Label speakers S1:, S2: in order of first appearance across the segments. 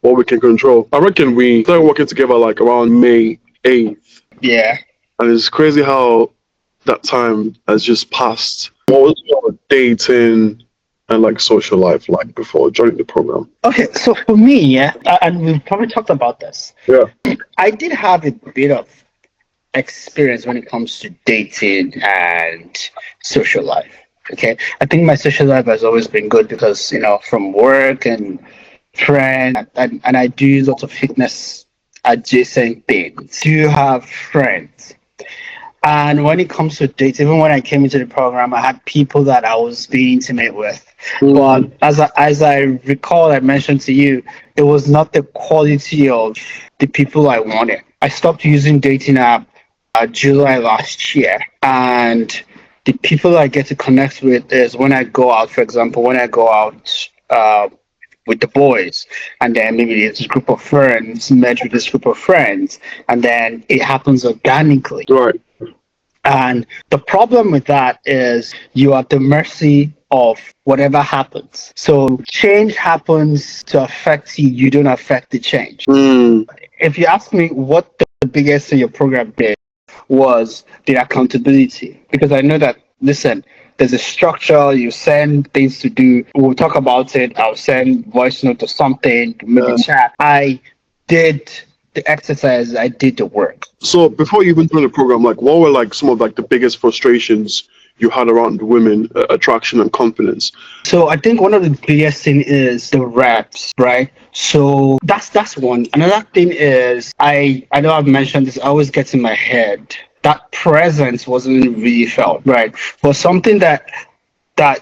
S1: what we can control. I reckon we started working together like around May 8th.
S2: Yeah.
S1: And it's crazy how that time has just passed. What was your dating and like social life like before joining the program?
S2: Okay, so for me, yeah, and we've probably talked about this.
S1: Yeah.
S2: I did have a bit of experience when it comes to dating and social life. Okay, I think my social life has always been good because from work and friends, and I do lots of fitness adjacent things. Do you have friends? And when it comes to dates, even when I came into the program, I had people that I was being intimate with. But as I recall, I mentioned to you, it was not the quality of the people I wanted. I stopped using dating app July last year, and the people I get to connect with is when I go out. For example, when I go out with the boys, and then maybe it's a group of friends met with this group of friends, and then it happens organically.
S1: Right.
S2: And the problem with that is you are at the mercy of whatever happens. So change happens to affect you, you don't affect the change. If you ask me what the biggest thing your program did was the accountability, because I know that, listen, there's a structure, you send things to do, we'll talk about it, I'll send voice note or something, maybe chat. I did the exercise, I did the work.
S1: So before you even joined the program, like what were like some of like the biggest frustrations you had around women attraction and confidence?
S2: So I think one of the biggest thing is the reps, right? So that's one. Another thing is I know I've mentioned this, I always gets in my head. That presence wasn't really felt, right? But something that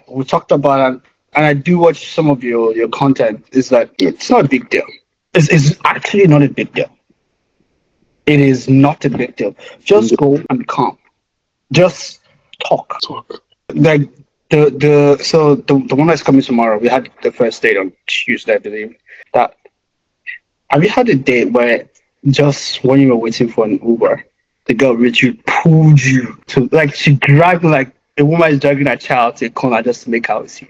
S2: we talked about, and I do watch some of your content, is that it's not a big deal. It's actually not a big deal. It is not a big deal. Just go and come. Just talk. Like the one that's coming tomorrow, we had the first date on Tuesday, I believe. Have you had a date where just when you were waiting for an Uber, the girl literally pulled you to, like, she dragged, like a woman is dragging a child to a corner just to make out with you,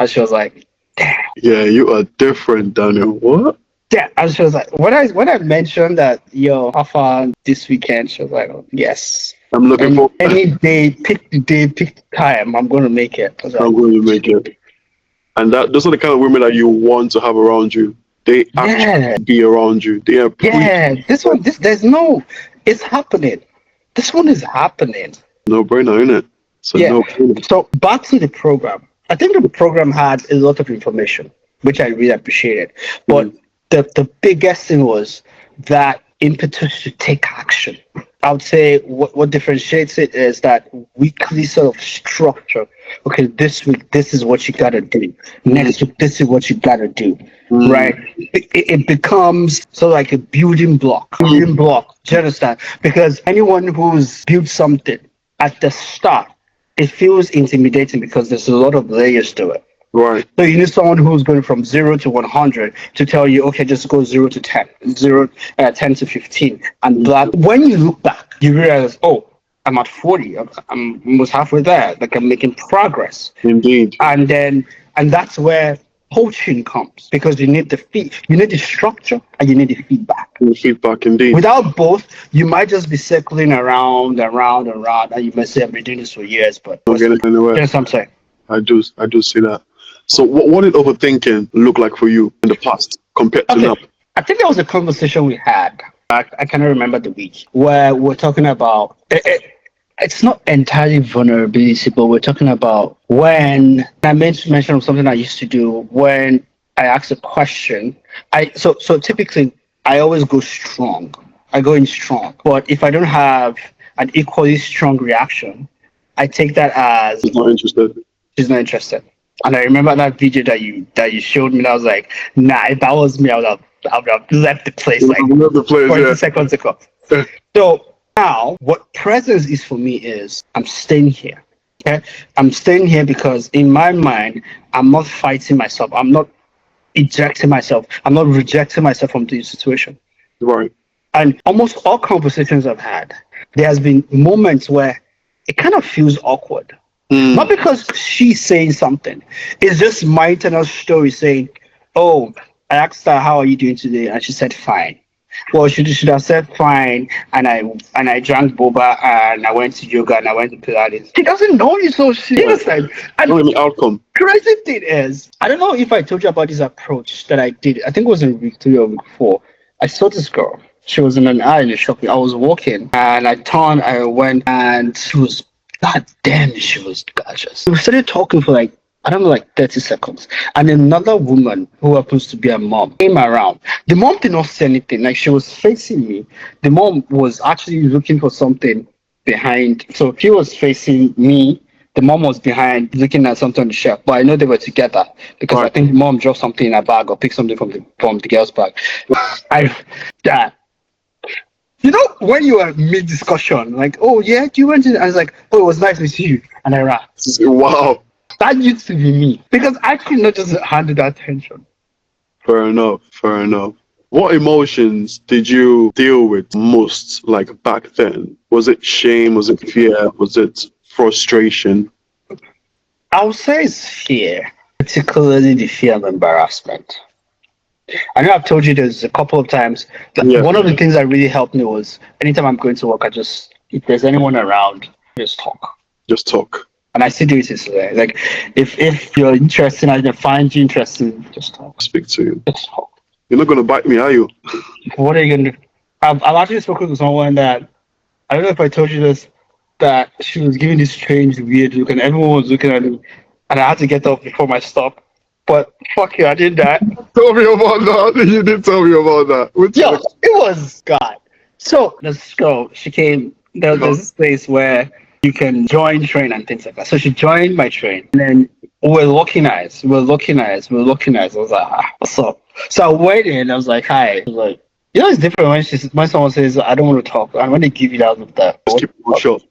S2: and she was like, damn.
S1: Yeah, you are different, Daniel. What?
S2: Yeah, and she was like, when I mentioned that, yo, Alpha this weekend, she was like, oh, yes.
S1: I'm looking for
S2: any day, pick the time, I'm going to make it.
S1: I'm going to make it. And those are the kind of women that you want to have around you. They actually be around you. They are
S2: there's no, it's happening. This one is happening.
S1: No brainer, innit? So no brainer.
S2: So back to the program. I think the program had a lot of information, which I really appreciated. But the biggest thing was that impetus to take action. I would say what differentiates it is that weekly sort of structure. Okay, this week, this is what you got to do. Next week, this is what you got to do. Right? It becomes sort of like a building block. Do you understand? Because anyone who's built something at the start, it feels intimidating because there's a lot of layers to it.
S1: Right.
S2: So you need someone who's going from 0 to 100 to tell you, okay, just go 0 to 10, 10 to 15. And when you look back, you realize, oh, I'm at 40. I'm almost halfway there. Like, I'm making progress.
S1: Indeed.
S2: And that's where coaching comes, because you need the structure and you need the feedback.
S1: Feedback, indeed.
S2: Without both, you might just be circling around, and you might say, I've been doing this for years, but
S1: don't get it anywhere.
S2: You know what I'm saying?
S1: I do see that. So what did overthinking look like for you in the past compared to now?
S2: I think there was a conversation we had. I cannot remember the week, where we're talking about it's not entirely vulnerability, but we're talking about when I made mention of something I used to do when I ask a question. So typically I always go strong. I go in strong. But if I don't have an equally strong reaction, I take that as
S1: She's not interested.
S2: She's not interested. And I remember that video that you showed me, and I was like, nah, if that was me, I would have left the place like 40 seconds ago. So now what presence is for me is I'm staying here. Okay? I'm staying here because in my mind, I'm not fighting myself. I'm not ejecting myself. I'm not rejecting myself from the situation.
S1: Right.
S2: And almost all conversations I've had, there has been moments where it kind of feels awkward. Not because she's saying something. It's just my internal story saying, oh, I asked her, "How are you doing today?" And she said, "Fine." Well, she should have said fine, and I drank boba, and I went to yoga, and I went to Pilates. She doesn't know you, so she understand. And
S1: Not any outcome.
S2: crazy thing is, I don't know if I told you about this approach that I did. I think it was in week 3 or week 4. I saw this girl. She was in an aisle in the shopping. I was walking, and I turned, I went, and she was, god damn, she was gorgeous. We started talking for like, I don't know, like 30 seconds. And another woman who happens to be a mom came around. The mom did not say anything. Like, she was facing me. The mom was actually looking for something behind. So she was facing me. The mom was behind looking at something on the shelf. But I know they were together because I think the mom dropped something in her bag or picked something from the girl's bag. You know, when you are mid-discussion, like, oh, yeah, do you want to? I was like, oh, it was nice to see you. And I ran.
S1: Wow.
S2: That used to be me because I could not just handle that tension.
S1: Fair enough. Fair enough. What emotions did you deal with most, like back then? Was it shame? Was it fear? Was it frustration?
S2: I would say it's fear, particularly the fear of embarrassment. I know I've told you this a couple of times.
S1: Yeah.
S2: One of the things that really helped me was anytime I'm going to work, if there's anyone around, just talk.
S1: Just talk.
S2: And I still do it today. Like, if you're interested and I find you interesting, just talk.
S1: Speak to you.
S2: Just talk.
S1: You're not gonna bite me, are you?
S2: What are you gonna do? I've actually spoken to someone that, I don't know if I told you this, that she was giving this strange, weird look, and everyone was looking at me, and I had to get up before my stop. But fuck you, I did that.
S1: Tell me about that. You did tell me about that.
S2: Yo, it was God. So this girl, she came. There's this place where you can join train and things like that. So she joined my train, and then we're looking eyes. I was like, what's up? So I went in. I was like, hi. I was like, you know, it's different when someone says, I don't want to talk, and when they give you that with that.
S1: Just keep it short.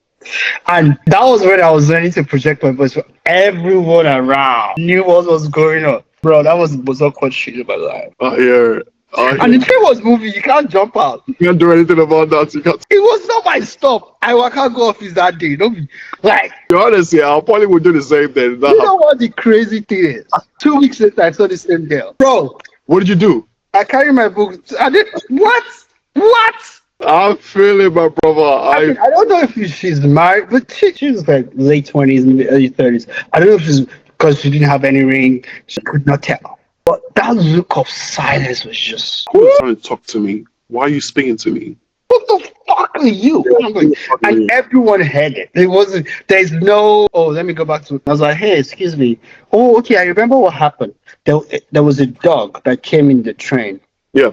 S2: And that was when I was learning to project my voice for everyone around. Knew what was going on. Bro, that was awkward shit in my life.
S1: I hear it.
S2: And the train was moving, you can't jump out.
S1: You can't do anything about that. You can't.
S2: It was not my stop. I can't go office that day. Don't be like,
S1: Honestly, I probably would do the same thing.
S2: you know what the crazy thing is? 2 weeks later, I saw the same girl. Bro,
S1: What did you do?
S2: I carry my book. I did what? What?
S1: I'm feeling my brother.
S2: I mean, I don't know if she's married, but she's like late 20s, maybe early 30s. I don't know if she's because she didn't have any ring. She could not tell. But that look of silence was just.
S1: Who is trying to talk to me? Why are you speaking to me?
S2: What the fuck are you? And everyone heard it. There's no, oh, let me go back to, I was like, hey, excuse me. Oh, okay, I remember what happened. There was a dog that came in the train.
S1: Yeah.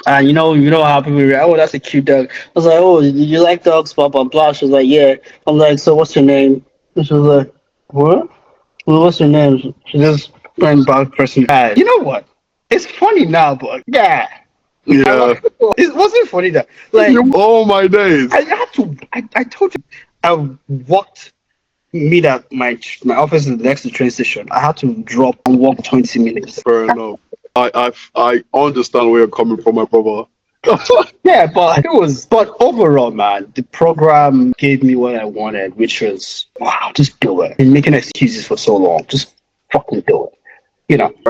S2: And you know how people react, oh, that's a cute dog. I was like, oh, you like dogs, blah, blah, blah. She was like, yeah. I'm like, so what's your name? And she was like, what? Well, what's your name? She just went back person. You know what? It's funny now, but yeah.
S1: Yeah.
S2: It wasn't funny that. Like,
S1: oh my days.
S2: I had to. I told you. I walked. Meet at my office is next to the train station. I had to drop and walk 20 minutes.
S1: Fair enough. I understand where you're coming from, my brother.
S2: Yeah, but it was. But overall, man, the program gave me what I wanted, which was wow, just do it. Been making excuses for so long, just fucking do it. You know.
S1: I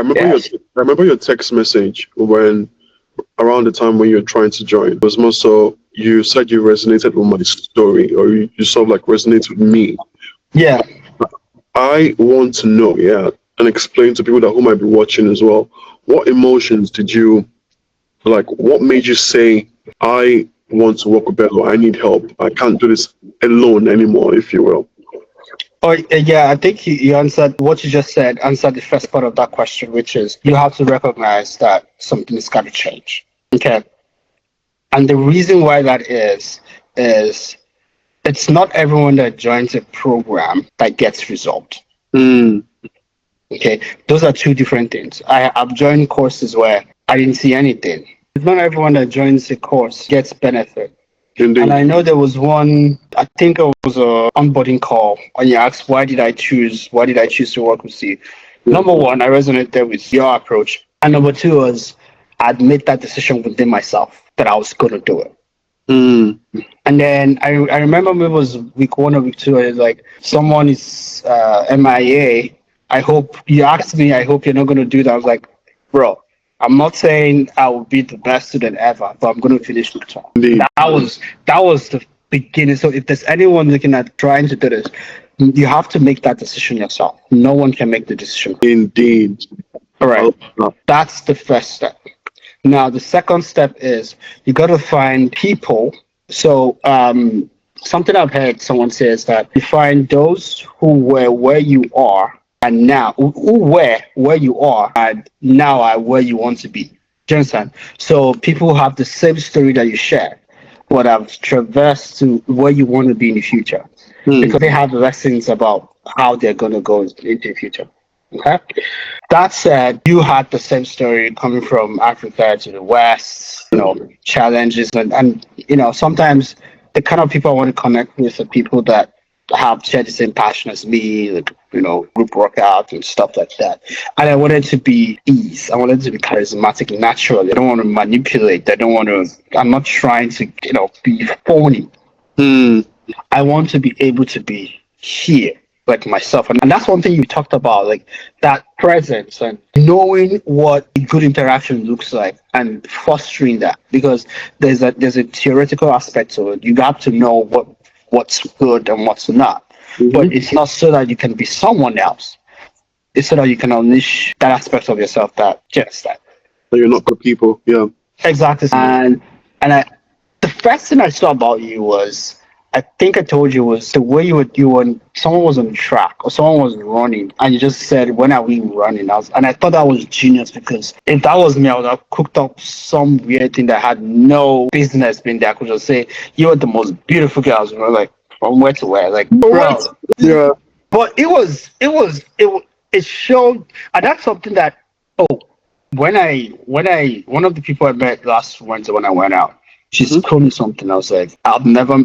S1: remember your text message when around the time when you're trying to join. It was more so you said you resonated with my story, or you sort of like resonate with me.
S2: Yeah.
S1: I want to know, and explain to people that who might be watching as well. What emotions did you like? What made you say, I want to work with Bello? I need help. I can't do this alone anymore, if you will.
S2: Oh, yeah, I think you answered what you just said, answered the first part of that question, which is you have to recognize that something is got to change. Okay. And the reason why that is it's not everyone that joins a program that gets result. Okay. Those are two different things. I've joined courses where I didn't see anything. Not everyone that joins a course gets benefit.
S1: Indeed.
S2: And I know there was one, I think it was a onboarding call, and you asked, why did I choose to work with you? Number one, I resonated with your approach. And number two was, I'd made that decision within myself that I was going to do it. And then I remember maybe it was week 1 or week 2, I was like, someone is MIA. I hope, you asked me, I hope you're not going to do that. I was like, bro, I'm not saying I will be the best student ever, but I'm going to finish my term.
S1: Indeed.
S2: That was the beginning. So if there's anyone looking at trying to do this, you have to make that decision yourself. No one can make the decision.
S1: Indeed.
S2: All right. That's the first step. Now, the second step is you got to find people. So, something I've heard someone say is that you find those who were where you are and now, who were where you are and now are where you want to be. Do you understand? So, people have the same story that you share, but have traversed to where you want to be in the future because they have lessons about how they're going to go into the future. Okay. That said, you had the same story coming from Africa to the West, challenges and sometimes the kind of people I want to connect with are people that have shared the same passion as me, like, group workout and stuff like that. And I wanted to be ease. I wanted to be charismatic naturally. I don't want to manipulate. I'm not trying to, be phony. I want to be able to be here, like myself. And that's one thing you talked about, like that presence and knowing what a good interaction looks like and fostering that, because there's a theoretical aspect to it. You have to know what's good and what's not. But it's not so that you can be someone else. It's so that you can unleash that aspect of yourself that just that.
S1: So you're not good people. Yeah.
S2: Exactly. And the first thing I saw about you was, I think I told you, was the way you were, someone was on the track or someone was running and you just said, when are we running? And I thought that was genius, because if that was me, I would have cooked up some weird thing that had no business being there. I could just say, you were the most beautiful girls. And we're like, from where to where? Like, bro.
S1: Yeah.
S2: But it showed, and that's something that, one of the people I met last Wednesday when I went out, she told me something. I was like,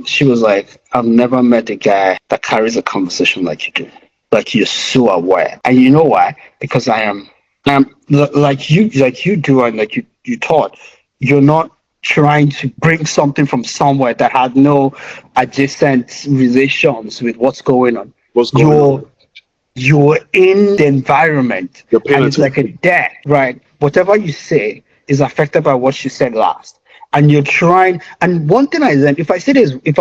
S2: she was like, I've never met a guy that carries a conversation like you do. Like, you're so aware. And you know why? Because I'm like you do, and like you taught, you're not trying to bring something from somewhere that had no adjacent relations with what's going on. You're in the environment, and it's like a death, right? Whatever you say is affected by what you said last. And you're trying, and one thing I learned, if I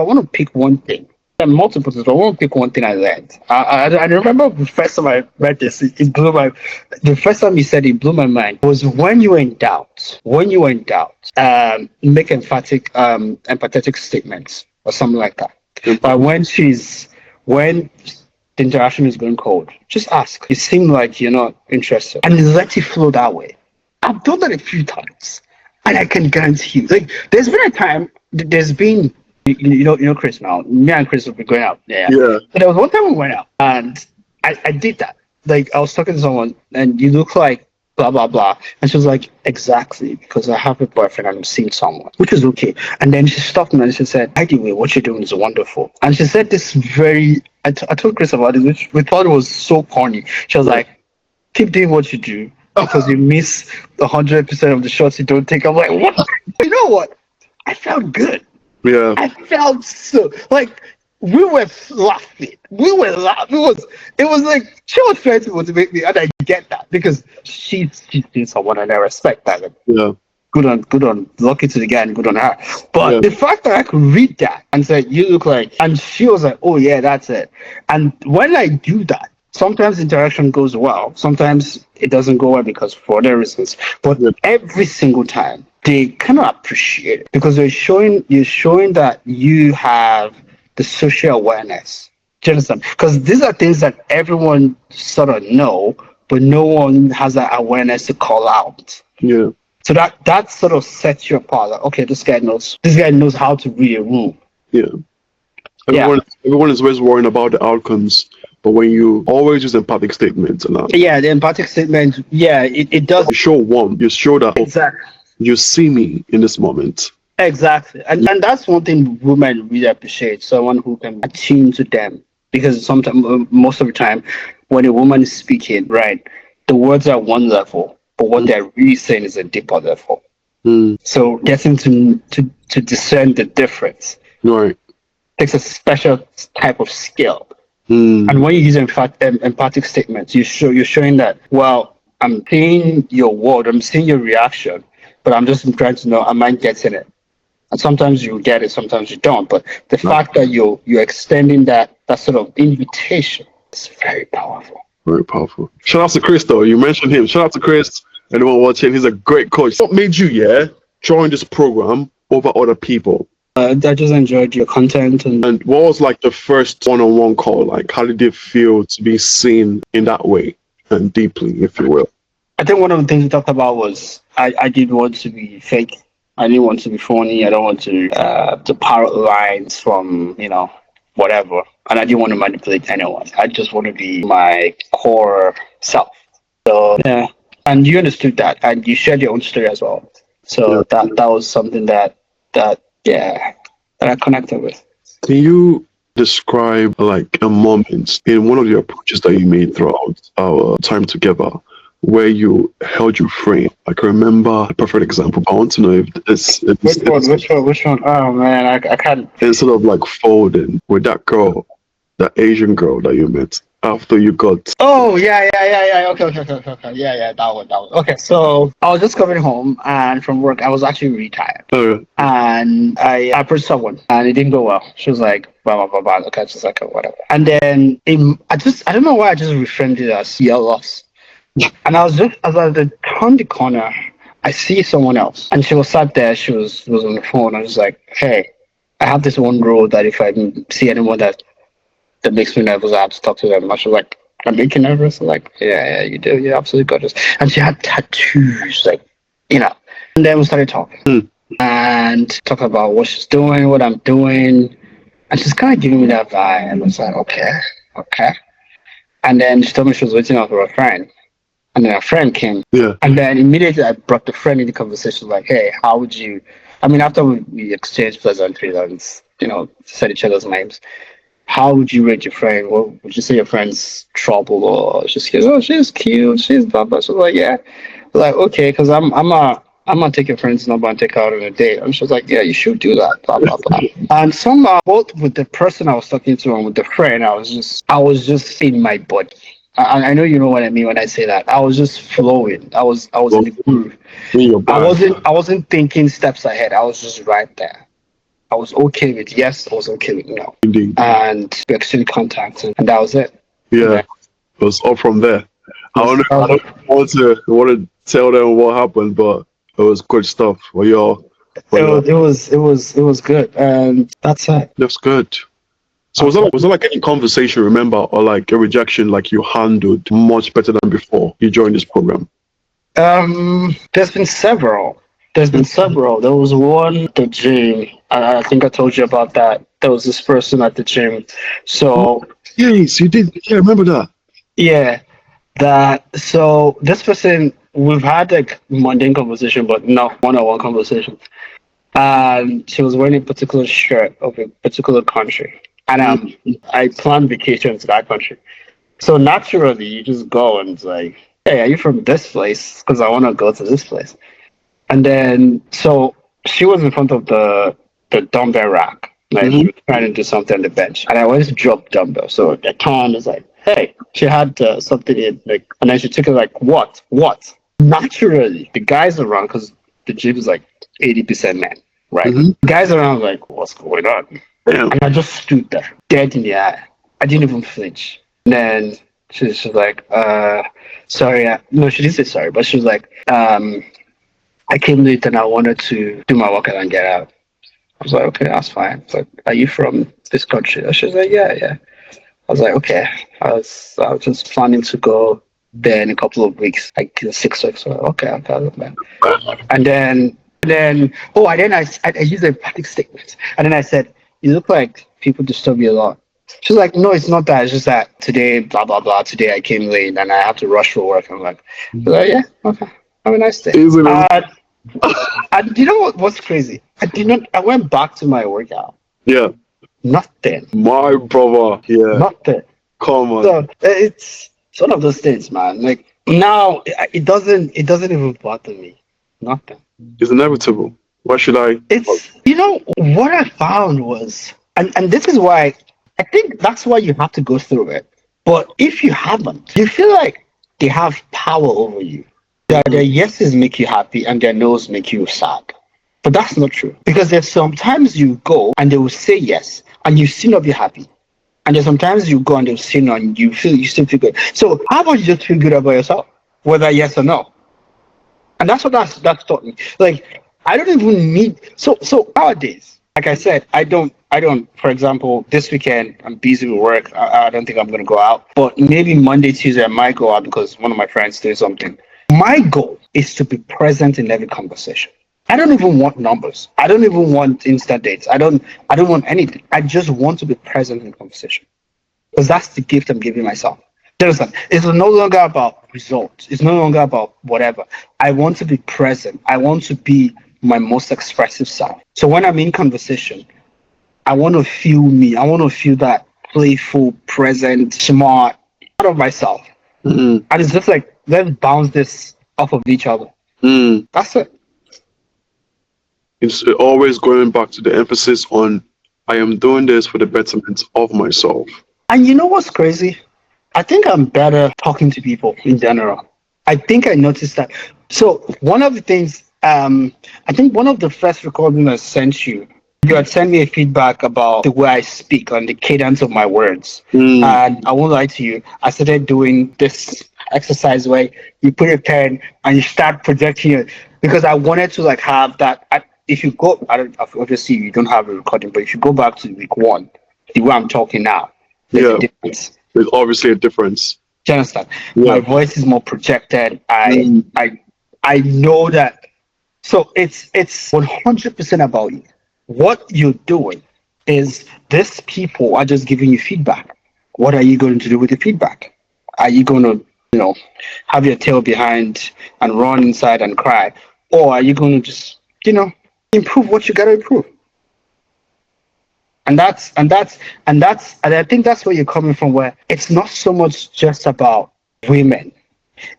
S2: want to pick one thing, there are multiple things, but I want to pick one thing I learned. I remember the first time I read this, the first time you said it blew my mind, was when you were in doubt, make empathetic statements or something like that. But when the interaction is going cold, just ask. It seemed like you're not interested, and let it flow that way. I've done that a few times. And I can guarantee you, like, there's been a time, Chris now, me and Chris will be going out. Yeah. But there was one time we went out, and I did that. Like, I was talking to someone, and you look like blah, blah, blah. And she was like, exactly, because I have a boyfriend and I'm seeing someone, which is okay. And then she stopped me and she said, anyway, what you're doing is wonderful. And she said this I told Chris about it, which we thought was so corny. She was like, keep doing what you do, because you miss 100% of the shots you don't take. I'm like, what? You know what? I felt good.
S1: Yeah.
S2: I felt so, like, we were laughing. It was like, she was trying to motivate me, and I get that, because she's someone, and I respect that. Like,
S1: yeah.
S2: Good on, lucky to the guy and good on her. But the fact that I could read that and say, you look like, and she was like, oh yeah, that's it. And when I do that, sometimes interaction goes well, sometimes it doesn't go well because for other reasons. But every single time, they kind of appreciate it, because you're showing that you have the social awareness. Do you understand? Because these are things that everyone sort of know, but no one has that awareness to call out.
S1: Yeah.
S2: So that sort of sets you apart. Like, okay, this guy knows how to read a room.
S1: Yeah. Everyone is always worrying about the outcomes. But when you always use empathic statements and that.
S2: Yeah, the empathic statement, it does.
S1: You show that
S2: exactly.
S1: You see me in this moment.
S2: Exactly. And that's one thing women really appreciate, someone who can attune to them. Because sometimes, most of the time, when a woman is speaking, right, the words are one level, but what they're really saying is a deeper level. So getting to discern the difference takes a special type of skill. And when you use empathic statements, you're showing that, well, I'm seeing your word, I'm seeing your reaction, but I'm just trying to know, am I getting it? And sometimes you get it, sometimes you don't. But the fact that you're extending that sort of invitation is very powerful.
S1: Very powerful. Shout out to Chris though. You mentioned him. Shout out to Chris. Anyone watching? He's a great coach. What made you, join this program over other people?
S2: I just enjoyed your content.
S1: And what was like the first one-on-one call? Like, how did it feel to be seen in that way and deeply, if you will?
S2: I think one of the things we talked about was I didn't want to be fake. I didn't want to be phony. I don't want to parrot lines from, whatever. And I didn't want to manipulate anyone. I just want to be my core self. So, yeah. And you understood that. And you shared your own story as well. So that was something that I connected with.
S1: Can you describe like a moment in one of the approaches that you made throughout our time together where you held your frame? Like, I remember a perfect example. I want to know if
S2: Which one? Oh man, I can't.
S1: Instead of like folding with that girl, that Asian girl that you met after you got.
S2: Oh yeah. Okay. Yeah, that one. Okay, so I was just coming home and from work. I was actually really tired. And I approached someone and it didn't go well. She was like, blah, blah, blah, blah. Okay, just like, whatever. And then I don't know why I just reframed it as your loss. And as I turned the corner, I see someone else. And she was sat there, she was on the phone. I was like, hey, I have this one rule that if I see anyone that makes me nervous, I have to talk to them. And she was like, I'm making nervous. I'm like, yeah, you do. You absolutely got this. And she had tattoos, like, And then we started talking. And talk about what she's doing, what I'm doing. And she's kind of giving me that vibe. And I was like, okay. And then she told me she was waiting out for a friend. And then a friend came.
S1: Yeah.
S2: And then immediately I brought the friend in the conversation, like, hey, how would you... I mean, after we exchanged pleasantries and, said each other's names, how would you rate your friend? What would you say your friend's trouble or she's cute? Oh, she's cute. She's blah, blah. So like, yeah. Like, okay, because I'm gonna take your friend's number and take her out on a date. And she was like, yeah, you should do that, blah, blah, blah. And somehow, both with the person I was talking to and with the friend, I was just in my body. I know you know what I mean when I say that. I was just flowing. I was in the groove. I wasn't thinking steps ahead. I was just right there. I was okay with yes, I was okay with no.
S1: Indeed.
S2: And we exchanged contacts and that was it.
S1: Yeah. It was all from there. I don't want to tell them what happened, but it was good stuff for y'all.
S2: It was good, and that's it.
S1: That's good. So was there like any conversation, remember, or like a rejection like you handled much better than before you joined this program?
S2: There's been several. There was one at the gym. I think I told you about that. There was this person at the gym. So
S1: yes, you did. Yeah, I remember that.
S2: Yeah. So this person, we've had like mundane conversation, but not one-on-one conversation. And she was wearing a particular shirt of a particular country. And I planned vacation to that country. So naturally, you just go and it's like, hey, are you from this place? Because I want to go to this place. And then, so she was in front of the dumbbell rack. Like, she was trying to do something on the bench. And I went to drop dumbbell. So the turn is like, hey, she had something in, like, and then she took it like, what? Naturally, the guys around, because the gym is like 80% men, right? The guys around like, what's going on?
S1: Damn.
S2: And I just stood there, dead in the eye. I didn't even flinch. And then she's like, sorry. No, she didn't say sorry, but she was like, I came late and I wanted to do my workout and get out. I was like, okay, that's fine. It's like, are you from this country? And she was like, yeah. I was like, okay. I was just planning to go there in a couple of weeks, like 6 weeks. So okay, man. And then I used a public statement. And then I said, you look like people disturb you a lot. She's like, no, it's not that. It's just that today, blah, blah, blah. Today I came late and I have to rush for work. I'm like, yeah, okay. Have a nice day. And you know what's crazy? I went back to my workout.
S1: Yeah.
S2: Nothing.
S1: My brother. Yeah.
S2: Nothing.
S1: Come on.
S2: So it's one of those things, man. Like now it doesn't even bother me. Nothing.
S1: It's inevitable. Why should I?
S2: It's, what I found was, and this is why, I think that's why you have to go through it. But if you haven't, you feel like they have power over you. Their yeses make you happy and their no's make you sad. But that's not true. Because there's sometimes you go and they will say yes and you still not be happy. And there's sometimes you go and they'll say no and you still feel good. So how about you just feel good about yourself? Whether yes or no. And that's what that's taught me. Like I don't even need so nowadays, like I said, I don't for example, this weekend I'm busy with work. I don't think I'm gonna go out. But maybe Monday, Tuesday I might go out because one of my friends doing something. My goal is to be present in every conversation. I don't even want numbers. I don't even want instant dates. I don't want anything. I just want to be present in conversation. Because that's the gift I'm giving myself. It's no longer about results. It's no longer about whatever. I want to be present. I want to be my most expressive self. So when I'm in conversation, I want to feel me. I want to feel that playful, present, smart part of myself.
S1: Mm-hmm.
S2: And it's just like, let's bounce this off of each other. That's it.
S1: It's always going back to the emphasis on I am doing this for the betterment of myself.
S2: And you know what's crazy? I think I'm better talking to people in general. I think I noticed that. So one of the things, I think one of the first recordings I sent you, you had sent me a feedback about the way I speak and the cadence of my words. And I won't lie to you, I started doing this exercise where you put a pen and you start projecting it because I wanted to like have that. If you go, obviously you don't have a recording, but if you go back to week 1, the way I'm talking now, there's a difference.
S1: There's obviously a difference.
S2: Do you understand?
S1: Yeah.
S2: My voice is more projected. I know that. So it's 100% about you. What you're doing is these people are just giving you feedback. What are you going to do with the feedback? Are you going to, have your tail behind and run inside and cry? Or are you going to just, improve what you got to improve? And I think that's where you're coming from, where it's not so much just about women.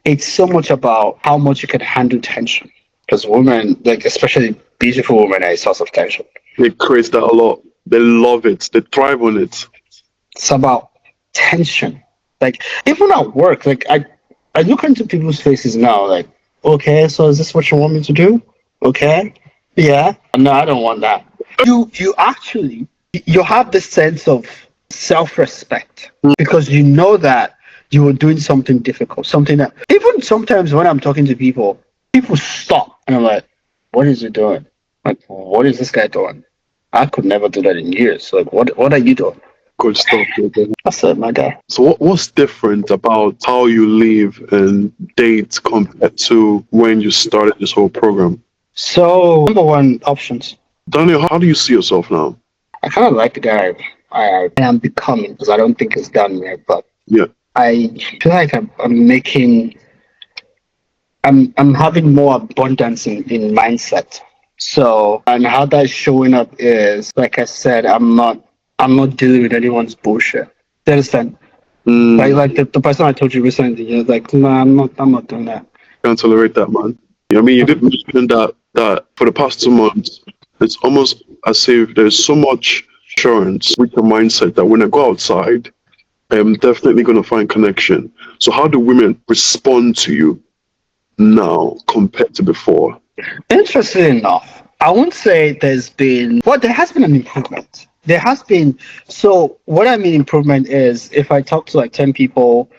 S2: It's so much about how much you can handle tension. Because women, like especially beautiful women, are a source of tension.
S1: They create that a lot. They love it. They thrive on it.
S2: It's about tension. Like even at work, like I look into people's faces now, like, okay, so is this what you want me to do? Okay. Yeah. No, I don't want that. You have this sense of self-respect because you know that you were doing something difficult, something that even sometimes when I'm talking to people stop and I'm like, what is he doing? Like, what is this guy doing? I could never do that in years. Like, what are you doing?
S1: Good stuff.
S2: That's it, my guy.
S1: So what's different about how you live and date compared to when you started this whole program?
S2: So, number one, options.
S1: Daniel, how do you see yourself now?
S2: I kind of like the guy I am becoming because I don't think it's done yet, but
S1: yeah,
S2: I feel like I'm having more abundance in mindset. So, and how that's showing up is, like I said, I'm not dealing with anyone's bullshit. Do you understand? Like the person I told you recently, like, no, I'm not doing that.
S1: Can't tolerate that, man. I mean, you did mention that for the past 2 months, it's almost as if there's so much assurance with your mindset that when I go outside, I am definitely going to find connection. So how do women respond to you now compared to before?
S2: Interesting enough, I won't say there has been an improvement. There has been. So what I mean improvement is if I talk to like 10 people,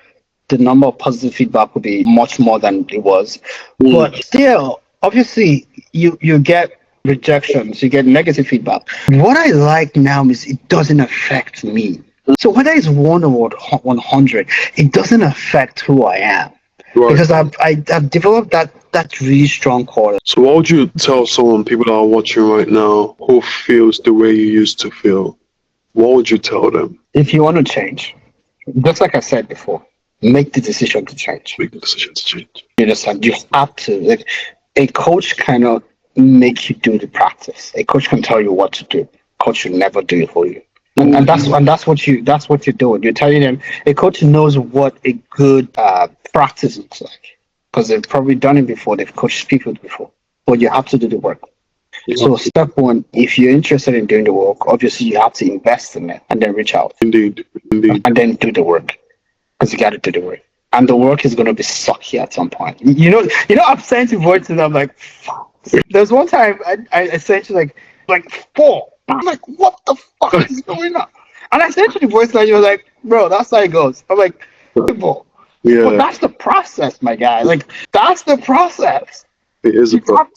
S2: the number of positive feedback would be much more than it was. But still, obviously, you get rejections, you get negative feedback. What I like now is it doesn't affect me. So whether it's 1 or 100, it doesn't affect who I am. Right. Because I've developed that really strong core.
S1: So what would you tell people that are watching right now who feels the way you used to feel? What would you tell them?
S2: If you want to change, just like I said before, make the decision to change.
S1: Make the decision to change.
S2: You understand? You have to. Like, a coach cannot make you do the practice. A coach can tell you what to do. A coach will never do it for you. And that's what you're doing. You're telling them. A coach knows what a good practice looks like because they've probably done it before. They've coached people before. But you have to do the work. So step one, if you're interested in doing the work, obviously you have to invest in it and then reach out.
S1: Indeed.
S2: And then do the work because you got to do the work. and the work is gonna be sucky at some point. I'm sending you voices. I'm like, fuck. There's one time I sent you like 4. I'm like, what the fuck is going on? And I sent you the voice and you were like, bro, that's how it goes. I'm like, people.
S1: Yeah.
S2: But that's the process, my guy. Like, that's the process.
S1: It is a problem.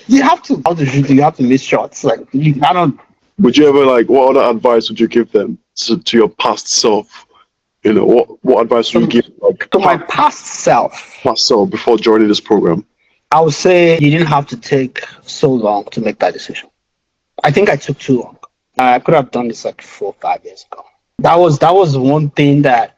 S2: You have to miss shots. Like, I don't.
S1: Would you ever what other advice would you give them to your past self? What advice would you give
S2: to my past self
S1: before joining this program?
S2: I would say you didn't have to take so long to make that decision. I think I took too long. I could have done this like 4 or 5 years ago. That was one thing that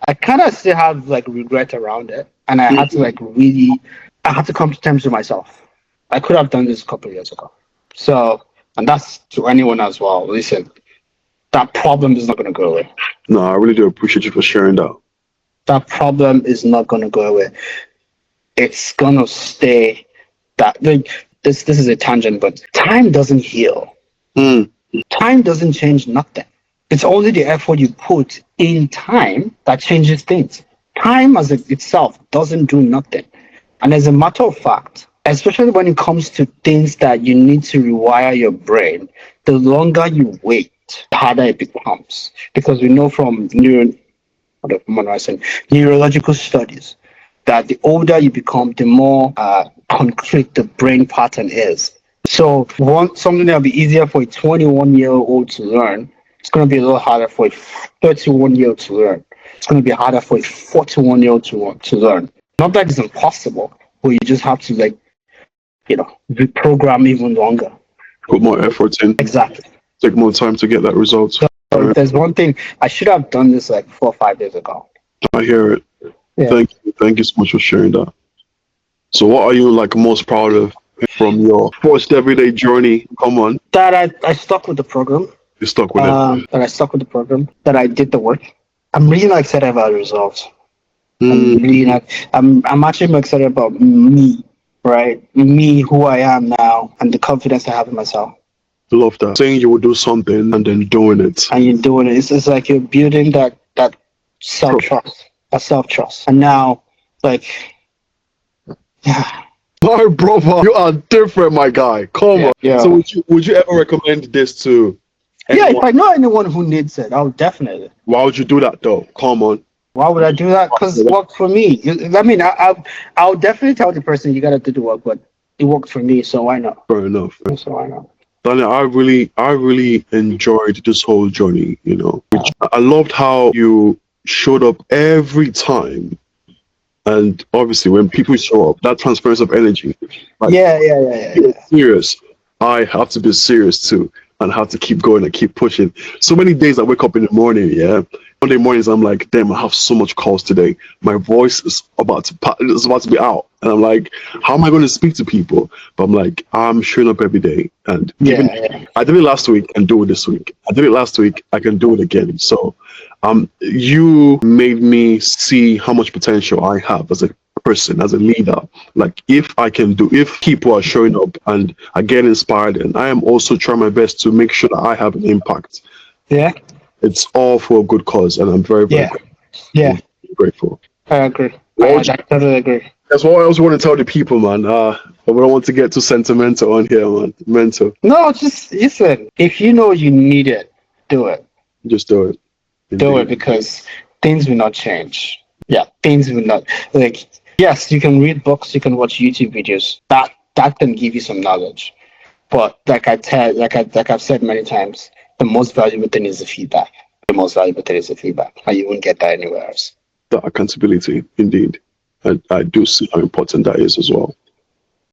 S2: I kind of still have regret around it, and I had to I had to come to terms with myself. I could have done this a couple of years ago. So, and that's to anyone as well. Listen, that problem is not going to go away.
S1: No, I really do appreciate you for sharing that.
S2: That problem is not going to go away. It's going to stay. This is a tangent, but time doesn't heal. Time doesn't change nothing. It's only the effort you put in time that changes things. Time as itself doesn't do nothing. And as a matter of fact, especially when it comes to things that you need to rewire your brain, the longer you wait, the harder it becomes. Because we know from neurological studies that the older you become, the more concrete the brain pattern is. So something that will be easier for a 21-year-old to learn, it's going to be a little harder for a 31-year-old to learn. It's going to be harder for a 41-year-old to learn. Not that it's impossible, but you just have to reprogram even longer.
S1: Put more effort in.
S2: Exactly.
S1: Take more time to get that result.
S2: So there's one thing, I should have done this 4 or 5 years ago.
S1: I hear it.
S2: Yeah.
S1: Thank you so much for sharing that. So what are you most proud of from your first everyday journey? Come on.
S2: That I stuck with the program.
S1: You stuck with it.
S2: That I stuck with the program. That I did the work. I'm really not excited about the results. I'm actually more excited about me, right? Me, who I am now, and the confidence I have in myself.
S1: Love that. Saying you will do something and then doing it.
S2: And you're doing it. It's like you're building that self-trust. And now, yeah.
S1: My brother, you are different, my guy. Come on.
S2: Yeah.
S1: So would you ever recommend this to anyone?
S2: Yeah, if I know anyone who needs it, I'll definitely.
S1: Why would you do that though? Come on.
S2: Why would I do that? Because it worked for me. I mean, I'll definitely tell the person you gotta do the work, but it worked for me, so why not?
S1: Fair enough.
S2: So why not?
S1: Daniel, I really enjoyed this whole journey, I loved how you showed up every time. And obviously when people show up, that transference of energy.
S2: Yeah.
S1: You're serious. I have to be serious too. And have to keep going and keep pushing. So many days I wake up in the morning, Monday mornings I'm like, damn, I have so much calls today. My voice is about to be out. And I'm like, how am I going to speak to people? But I'm like, I'm showing up every day. And I did it last week and do it this week. I did it last week, I can do it again. So you made me see how much potential I have as a person, as a leader. If people are showing up and I get inspired, and I am also trying my best to make sure that I have an impact.
S2: Yeah.
S1: It's all for a good cause, and I'm very, very grateful.
S2: I agree. I totally agree.
S1: That's what I also want to tell the people, man. But we don't want to get too sentimental on here, man. Mental.
S2: No, just listen. If you know you need it, do it.
S1: Just do it.
S2: Do it, because things will not change. Yeah, things will not. Yes, you can read books, you can watch YouTube videos. That can give you some knowledge. But like I've said many times, the most valuable thing is the feedback. And you won't get that anywhere else.
S1: The accountability, indeed. I do see how important that is as well.